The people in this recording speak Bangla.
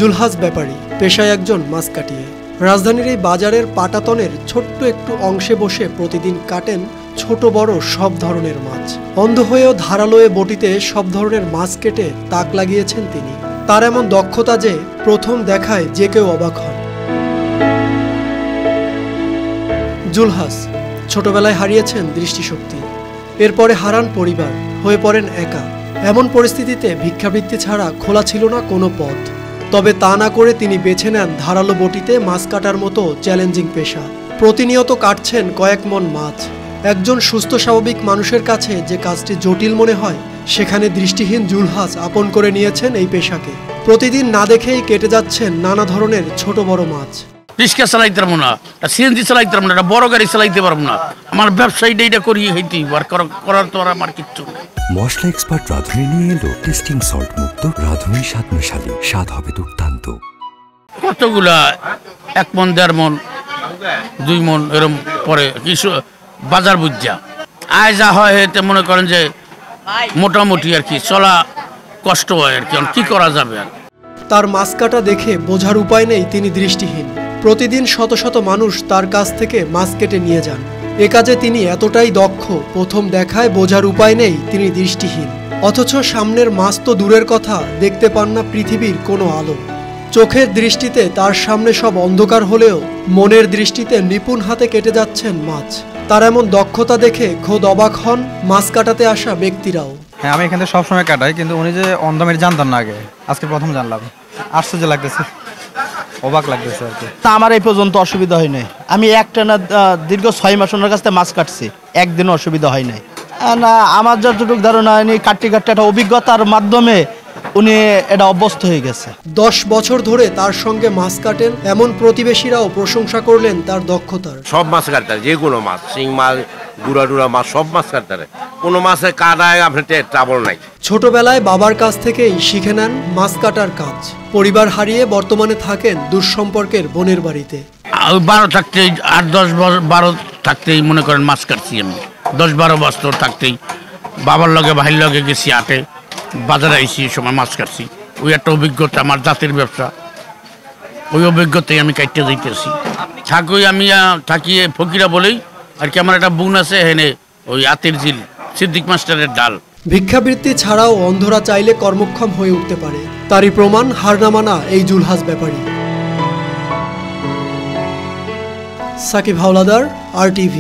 জুলহাস ব্যাপারী পেশায় একজন মাছ কাটিয়ে। রাজধানীর এই বাজারের পাটাতনের ছোট্ট একটু অংশে বসে প্রতিদিন কাটেন ছোট বড় সব ধরনের মাছ। অন্ধ হয়েও ধারালোয়ে বটিতে সব ধরনের মাছ কেটে তাক লাগিয়েছেন তিনি। তার এমন দক্ষতা যে প্রথম দেখায় যে কেউ অবাক হন। জুলহাস ছোটবেলায় হারিয়েছেন দৃষ্টিশক্তি, এরপরে হারান পরিবার, হয়ে পড়েন একা। এমন পরিস্থিতিতে ভিক্ষাবৃত্তি ছাড়া খোলা ছিল না কোনো পথ। তবে তা না করে তিনি বেছে নেন ধারালো বটিতে মাছ কাটার মতো চ্যালেঞ্জিং পেশা। প্রতিনিয়ত কাটছেন কয়েক মন মাছ। একজন সুস্থ স্বাভাবিক মানুষের কাছে যে কাজটি জটিল মনে হয়, সেখানে দৃষ্টিহীন জুলহাস আপন করে নিয়েছেন এই পেশাকে। প্রতিদিন না দেখেই কেটে যাচ্ছেন নানা ধরনের ছোট বড় মাছ। রিক্সা চালাইতে পারবো না, সিএনজি চালাইতে পারবো না, বড় গাড়ি চালাইতে পারবো না। আমার ব্যবসায়ীটা এটা করি হইতেই করার তো আর আমার কিচ্ছু নেই। মশলা এক্সপার্ট রাঁধুনি নিয়ে এলো টেস্টিং সল্ট মুক্ত রাঁধুনি স্বাদ মিশালি, স্বাদ হবে দুর্দান্ত। কতগুলা 1 মন 1.5 মন 2 মন এরকম পরে কিছু বাজার বুঝা আয় যা হয় এতে মনে করেন যে মোটামুটি আর কি চলা কষ্ট হয় আর কি করা যাবে। আর তার মাছ কাটা দেখে বোঝার উপায় নেই তিনি দৃষ্টিহীন। প্রতিদিন শত শত মানুষ তার কাছ থেকে মাছ কেটে নিয়ে যান। এ কাজে তিনি এতটাই দক্ষ, প্রথম দেখায় বোঝার উপায় নেই তিনি দৃষ্টিহীন। অথচ সামনের মাছ তো দূরের কথা, দেখতে পান না পৃথিবীর কোনো আলো। চোখের দৃষ্টিতে তার সামনে সব অন্ধকার হলেও মনের দৃষ্টিতে নিপুণ হাতে কেটে যাচ্ছেন মাছ। তার এমন দক্ষতা দেখে খোদ অবাক হন মাছ কাটাতে আসা ব্যক্তিরাও। হ্যাঁ, আমি এখানে সবসময় কাটাই, কিন্তু উনি যে অন্ধমের জানতাম না আগে, আজকে প্রথম জানলাম। আশ্চর্য লাগতেছে, অবাক লাগতেছে আর কি। আমার এই পর্যন্ত অসুবিধা হয় নাই। আমি একটানা দীর্ঘ 6 মাস ওনার কাছ থেকে মাছ কাটছি, একদিনও অসুবিধা হয় নাই। না, আমার যতটুকু ধারণা উনি কাটতে একটা অভিজ্ঞতার মাধ্যমে উনি এটা অভ্যস্ত হয়ে গেছে। 10 বছর ধরে তার সঙ্গে মাছ কাটেন এমন প্রতিবেশীরাও প্রশংসা করলেন তার দক্ষতার। সব মাছ কাটতে যে কোনো মাছ, শিং মাছ, গুড়া মাছ, সব মাছ কাটতে কোনো মাছে কাটায় আপনার ট্রাবল নাই। ছোটবেলায় বাবার কাছ থেকেই শিখে নেন মাছ কাটার কাজ। পরিবার হারিয়ে বর্তমানে থাকেন দুঃসম্পর্কের বোনের বাড়িতে। 12 থাকতেই 8-10-12 থাকতেই মনে করেন মাছ কাটছি আমি। 10-12 বছর থাকতেই বাবার লগে ভাইয়ের লগে গেছি আটে, বাজারে আইসি সময় মাছ কাটছি। ওই একটা অভিজ্ঞতা, আমার জাতের ব্যবসা, ওই অভিজ্ঞতাই আমি কাটতে যাইতেছি। আমি থাকিয়ে ফকিরা বলেই আর কি। আমার একটা বোন আছে হেনে ওই আতের ঝিল সিদ্দিক মাস্টারের ডাল। ভিক্ষাবৃত্তি ছাড়াও অন্ধরা চাইলে কর্মক্ষম হয়ে উঠতে পারে, তারই প্রমাণ হার না মানা এই জুলহাস ব্যাপারী। সাকিব হাওলাদার, RTV।